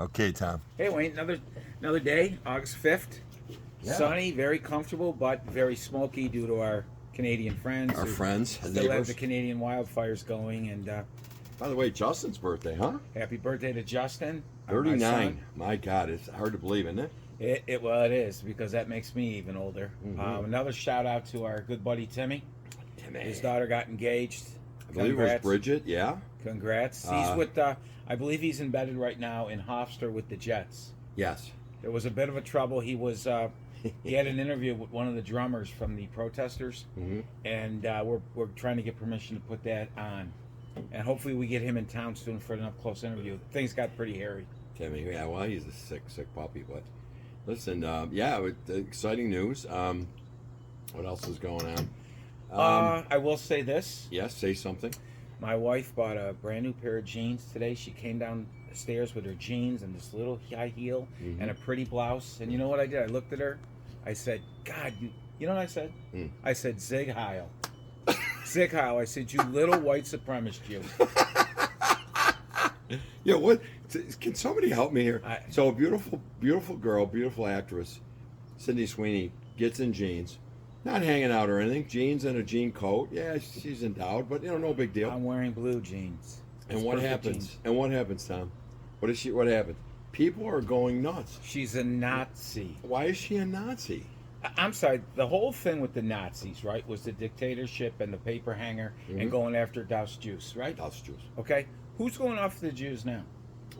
Okay, Tom. Hey Wayne, another day, August 5th. Yeah. Sunny, very comfortable, but very smoky due to our Canadian friends. Our who friends, still have neighbors. the Canadian wildfires going. And By the way, Justin's birthday, huh? happy birthday to Justin, my 39. son. My God, it's hard to believe, isn't it? Well, it is, because that makes me even older. Mhm. Another shout out to our good buddy Timmy. Timmy. His daughter got engaged. I believe it was Bridget, yeah? Congrats. He's with, I believe he's embedded right now in Hofstra with the Jets. Yes. There was a bit of a trouble. He had an interview with one of the drummers from the protesters, Mhm. and we're trying to get permission to put that on, and hopefully we get him in town soon for an up close interview. Things got pretty hairy. Timmy, yeah, well, he's a sick puppy, but listen, exciting news. What else is going on? I will say this: Yes, say something. my wife bought a brand new pair of jeans today. She came downstairs with her jeans and this little high heel Mhm. and a pretty blouse. And you know what I did? I looked at her. I said, "God, you know what I said?" I said, "Zig Heil." Zig Heil. I said, "You little white supremacist, you." Yeah, what? Can somebody help me here? I- So a beautiful girl, beautiful actress, Sydney Sweeney, gets in jeans, not hanging out or anything, jeans and a jean coat. Yeah, she's endowed, but no big deal. I'm wearing blue jeans. And It's what perfect happens? jeans. And what happens, Tom? What happens? People are going nuts. She's a Nazi. Why is she a Nazi? I'm sorry. The whole thing with the Nazis, right, was the dictatorship and the paper hanger and going after Das Jews, right? That's Jews. Okay. Who's going after the Jews now?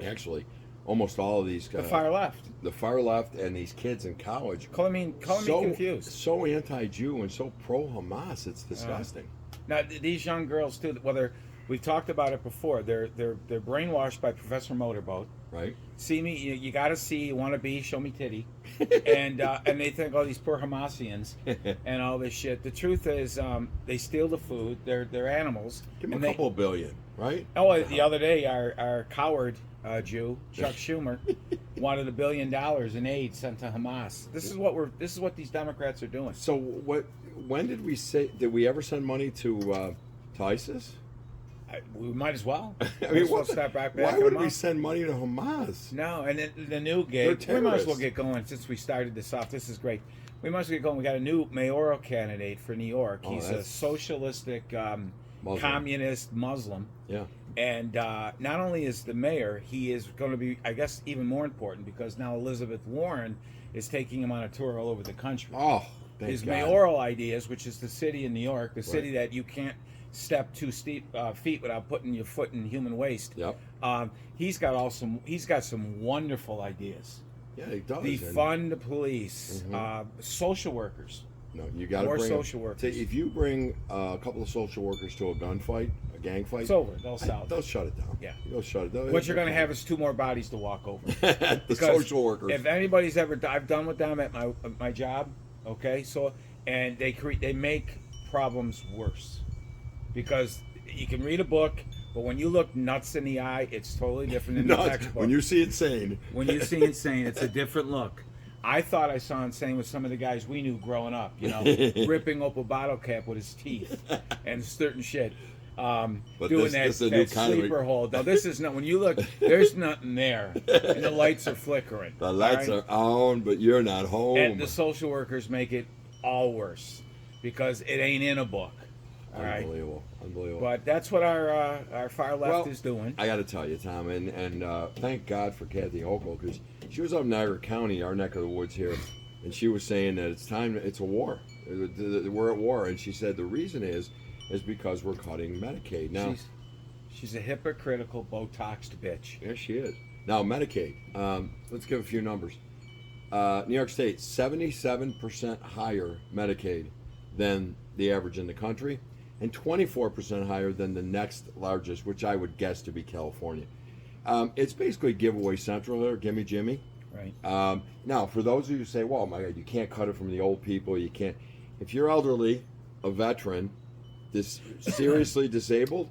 Actually, almost all of these The far left. the far left, and these kids in college, Calling me confused. so anti-Jew and so pro-Hamas. It's disgusting. Now these young girls too. Whether we've talked about it before, they're brainwashed by Professor Motorboat. Right? See me, you got to see, you want to be, show me titty, and they think, oh, these poor Hamasians and all this shit. The truth is, they steal the food. They're animals. Give them and a couple of billion, right? The other day, our coward Jew, Chuck Schumer, wanted $1 billion in aid sent to Hamas. This is what these Democrats are doing. So when did we ever send money to ISIS? We might as well. I mean, step back why a would we month. send money to Hamas? No, and then the new gig. They're We might as well terrorists. get going since we started this off. This is great. We must get going. We got a new mayoral candidate for New York. Oh, He's a that's- socialistic, Muslim. communist Muslim. Yeah. And not only is the mayor, he is going to be, I guess, even more important because now Elizabeth Warren is taking him on a tour all over the country. Oh, thank His God. mayoral ideas, which is the city in New York, the city that you can't step 2 steep feet without putting your foot in human waste. Yep. He's got some wonderful ideas. Yeah, he does. Defund the police, social workers. No, you got to More bring social workers. If you bring a couple of social workers to a gunfight, a gang fight, It's over. They'll sell. they'll shut it down. Yeah. They'll shut it down. What you're going to have is 2 more bodies to walk over. the Because social workers. If anybody's ever, I've done with them at my job. Okay, so and they make problems worse because you can read a book, but when you look nuts in the eye, it's totally different than the Nuts. textbook. When you see insane. When you see insane, it's a different look. I thought I saw insane with some of the guys we knew growing up, ripping up a bottle cap with his teeth and certain shit. Doing this is a new that kind of- sleeper hold. Now this is not, when you look, there's nothing there. And the lights are flickering. The lights all right? are on, but you're not home. And the social workers make it all worse because it ain't in a book. All right. Unbelievable. But that's what our far left is doing. I got to tell you, Tom, and thank God for Kathy Hochul, because she was up in Niagara County, our neck of the woods here, and she was saying that it's a war. We're at war, and she said the reason is because we're cutting Medicaid. Now, She's a hypocritical, Botoxed bitch. there she is. Now, Medicaid. Let's give a few numbers. New York State, 77% higher Medicaid than the average in the country, and 24% higher than the next largest, which I would guess to be California. It's basically giveaway central there, gimme Jimmy. Right. Now, for those of you who say, well, my God, you can't cut it from the old people, you can't. If you're elderly, a veteran, seriously disabled,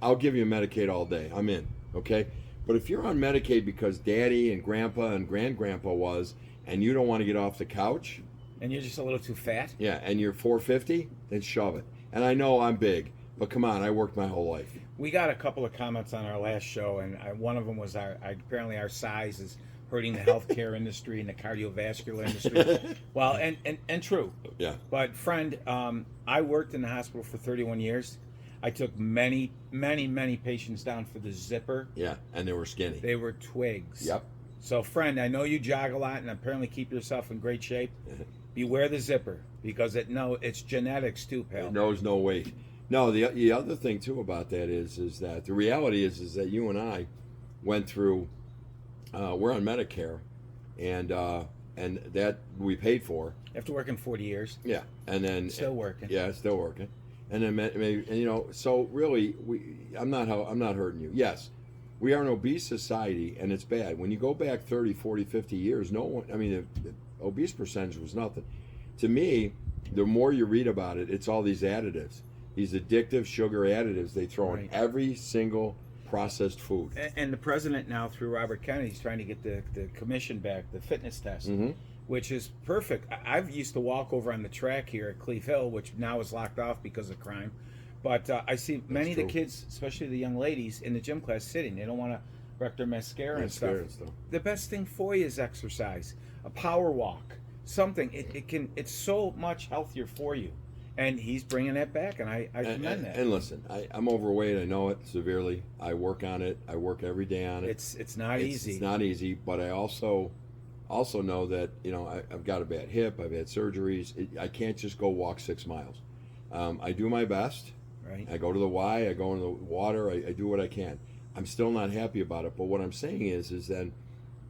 I'll give you Medicaid all day. I'm in, okay? But if you're on Medicaid because daddy and grandpa and grandgrandpa was, and you don't want to get off the couch, And you're just a little too fat. yeah, and you're 450, then shove it. And I know I'm big, But come on, I worked my whole life. We got a couple of comments on our last show, and one of them was apparently our size is hurting the healthcare industry and the cardiovascular industry. Well, and true. Yeah. But friend, I worked in the hospital for 31 years. I took many patients down for the zipper. Yeah, and they were skinny. They were twigs. Yep. So, friend, I know you jog a lot and apparently keep yourself in great shape. Beware the zipper because it's genetics too, pal. It knows no weight. No, the other thing too about that is that the reality is that you and I went through. We're on Medicare, and that we paid for. After working 40 years. Yeah, and then Still working. Yeah, still working, and then maybe so really I'm not hurting you. Yes, we are an obese society, and it's bad. When you go back 30, 40, 50 years, no one. I mean, the obese percentage was nothing. To me, the more you read about it, it's all these additives, these addictive sugar additives they throw in every single processed food. And the president now, through Robert Kennedy, is trying to get the commission back, the fitness test, which is perfect. I've used to walk over on the track here at Cleve Hill, which now is locked off because of crime. But I see many of the kids, especially the young ladies, in the gym class sitting. They don't want to wreck their mascara and stuff. The best thing for you is exercise, a power walk, something. It's so much healthier for you. And he's bringing that back, and I commend that. And listen, I'm overweight. I know it severely. I work on it. I work every day on it. It's not easy. It's not easy, but I also know that I've got a bad hip. I've had surgeries. I can't just go walk 6 miles. I do my best. Right. I go to the Y. I go in the water. I do what I can. I'm still not happy about it. But what I'm saying is then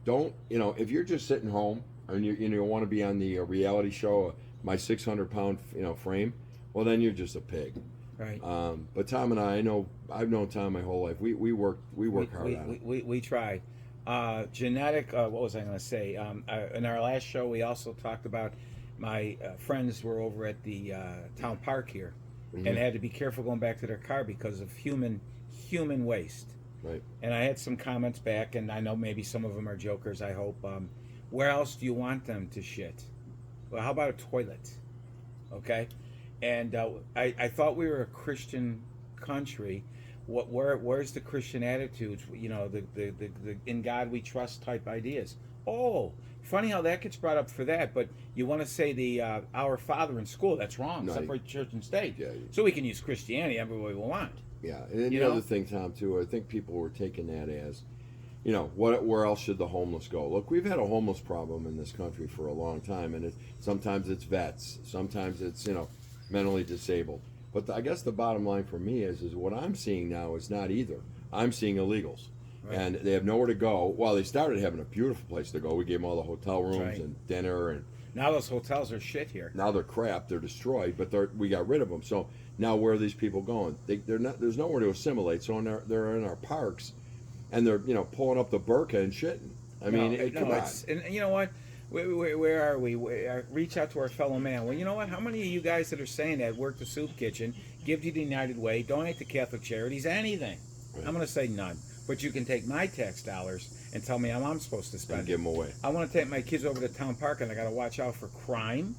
don't if you're just sitting home and you want to be on the reality show. My 600-pound frame, well then you're just a pig. Right. But Tom and I've known Tom my whole life. We work hard on it. We try. Genetic. What was I going to say? In our last show, we also talked about my friends were over at the town park here, and had to be careful going back to their car because of human waste. Right. And I had some comments back, and I know maybe some of them are jokers. I hope. Where else do you want them to shit? Well, how about a toilet? Okay, and I thought we were a Christian country. Where's the Christian attitudes? The in God we trust type ideas. Oh, funny how that gets brought up for that. But you want to say the Our Father in school? That's wrong. No, Separate church and state. Yeah. So we can use Christianity every way we want. Yeah, and the other thing, Tom, too, I think people were taking that as. Where else should the homeless go? Look, we've had a homeless problem in this country for a long time, and sometimes it's vets, sometimes it's mentally disabled. But I guess the bottom line for me is what I'm seeing now is not either. I'm seeing illegals, and they have nowhere to go. Well, they started having a beautiful place to go. We gave them all the hotel rooms and dinner, and now those hotels are shit here. Now they're crap. They're destroyed, but we got rid of them. So now where are these people going? They're not. There's nowhere to assimilate. So they're in our parks. And they're pulling up the burqa and shitting. Come on. And you know what? Where are we? Reach out to our fellow man. Well, you know what? How many of you guys that are saying that work the soup kitchen, give to the United Way, donate to Catholic Charities, anything? Right. I'm going to say none. But you can take my tax dollars and tell me how I'm supposed to spend and give them away. I want to take my kids over to town park, and I got to watch out for crime,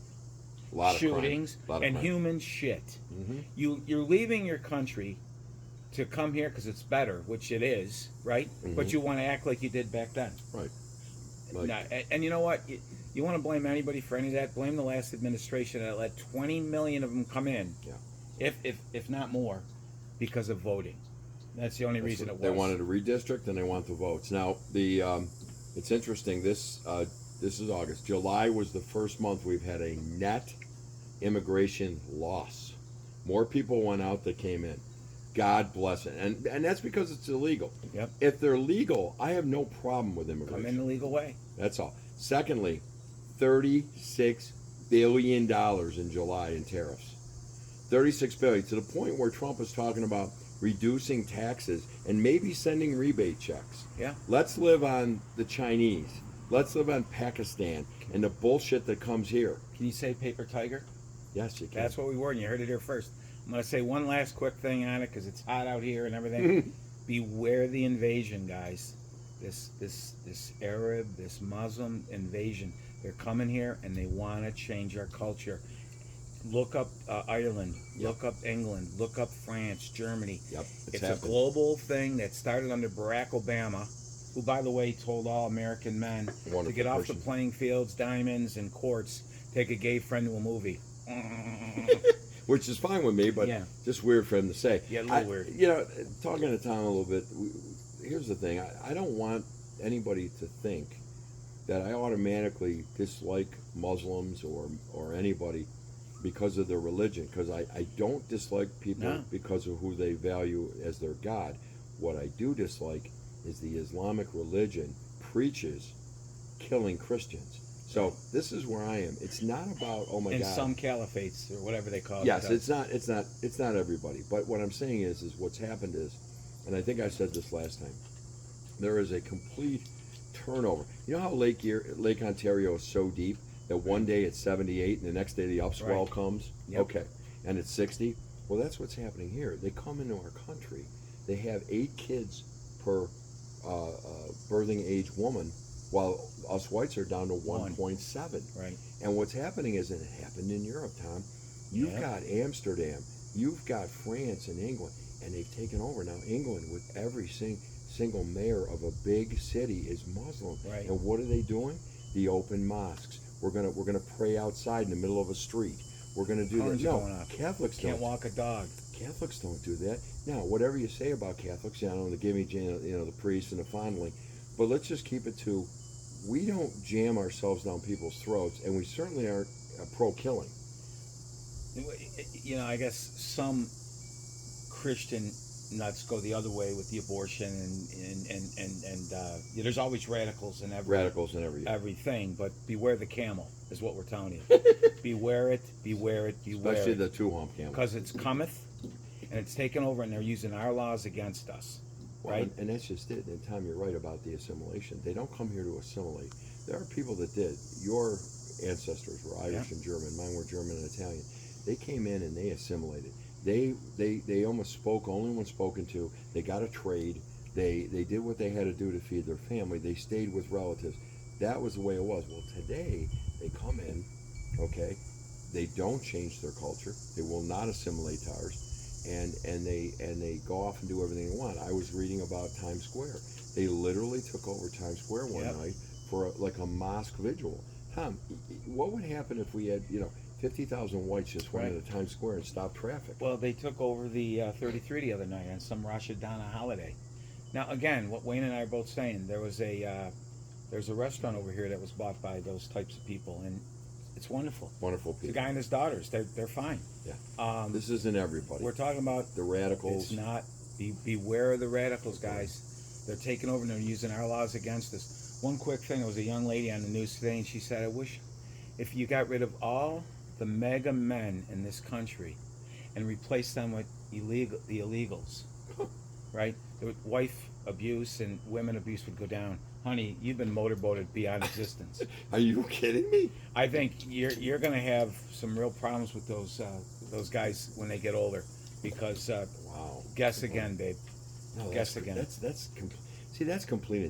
shootings, and human shit. Mm-hmm. You're leaving your country to come here because it's better, which it is, right? Mm-hmm. But you want to act like you did back then. Right. Now, and you know what? You want to blame anybody for any of that? Blame the last administration that let 20 million of them come in, if not more, because of voting. That's the only reason it was. They wanted to redistrict and they want the votes. Now, it's interesting. This is August. July was the first month we've had a net immigration loss. More people went out than came in. God bless it. And that's because it's illegal. Yep. If they're legal, I have no problem with immigration. Come in the legal way. That's all. Secondly, $36 billion in July in tariffs. $36 billion, to the point where Trump is talking about reducing taxes and maybe sending rebate checks. Yeah. Let's live on the Chinese. Let's live on Pakistan and the bullshit that comes here. Can you say paper tiger? Yes, you can. That's what we were, and you heard it here first. I'm going to say one last quick thing on it because it's hot out here and everything. Beware the invasion, guys. This Arab, this Muslim invasion. They're coming here and they want to change our culture. Look up Ireland. Yep. Look up England. Look up France, Germany. Yep, It's a happening. global thing that started under Barack Obama, who, by the way, told all American men Wonderful to get off person. the playing fields, diamonds, and courts, take a gay friend to a movie. Which is fine with me, but Yeah. just weird for him to say. Yeah, a little weird. You know, talking to Tom a little bit, here's the thing. I don't want anybody to think that I automatically dislike Muslims or anybody because of their religion, because I don't dislike people No. because of who they value as their God. What I do dislike is the Islamic religion preaches killing Christians. So this is where I am. It's not about, oh my In God. some caliphates or whatever they call Yes, it. it's not everybody. But what I'm saying is what's happened is, and I think I said this last time, there is a complete turnover. You know how Lake Ontario is so deep that one day it's 78 and the next day the upswell Right. comes? Yep. Okay. And it's 60? Well, that's what's happening here. They come into our country. They have 8 kids per birthing age woman, while us whites are down to 1.7. Right. And what's happening is, and it happened in Europe, Tom, you've Yep. got Amsterdam, you've got France and England, and they've taken over. Now, England, with every single mayor of a big city is Muslim. Right. And what are they doing? The open mosques. We're gonna pray outside in the middle of a street. We're gonna do Horns that. are No, going off. Catholics Can't don't. walk a dog. Catholics don't do that. Now, whatever you say about Catholics, you know, the gimme, you know, the priests and the fondling, but let's just keep it to, we don't jam ourselves down people's throats, and we certainly aren't pro-killing. You know, I guess some Christian nuts go the other way with the abortion and there's always radicals in Radicals and everything. everything, but beware the camel is what we're telling you. Beware it, beware it, beware Especially it. the two-hump camel. Because it's cometh and it's taken over and they're using our laws against us. Well, Right? and that's just it. And Tom, you're right about the assimilation. They don't come here to assimilate. There are people that did. Your ancestors were Irish Yeah. and German. Mine were German and Italian. They came in and they assimilated. They almost spoke only when spoken to. They got a trade. They did what they had to do to feed their family. They stayed with relatives. That was the way it was. Well, today they come in, okay. They don't change their culture. They will not assimilate to ours, and they go off and do everything they want. I was reading about Times Square. They literally took over Times Square one Yep. night for like a mosque vigil. Tom, what would happen if we had 50,000 whites just went Right. into Times Square and stopped traffic? Well, they took over the 33 the other night on some Rosh Hashanah holiday. Now, again, what Wayne and I are both saying, there's a restaurant over here that was bought by those types of people, and it's wonderful. Wonderful The people. guy and his daughters, they're fine. Yeah. This isn't everybody. We're talking about The radicals. it's not. Beware of the radicals, guys. They're taking over and they're using our laws against us. One quick thing: there was a young lady on the news today, and she said, "I wish if you got rid of all the mega men in this country and replaced them with the illegals, right? The wife abuse and women abuse would go down. Honey, you've been motorboated beyond existence. Are you kidding me? I think you're going to have some real problems with those guys when they get older, because Wow. guess again, babe. No, Guess that's, again. That's complete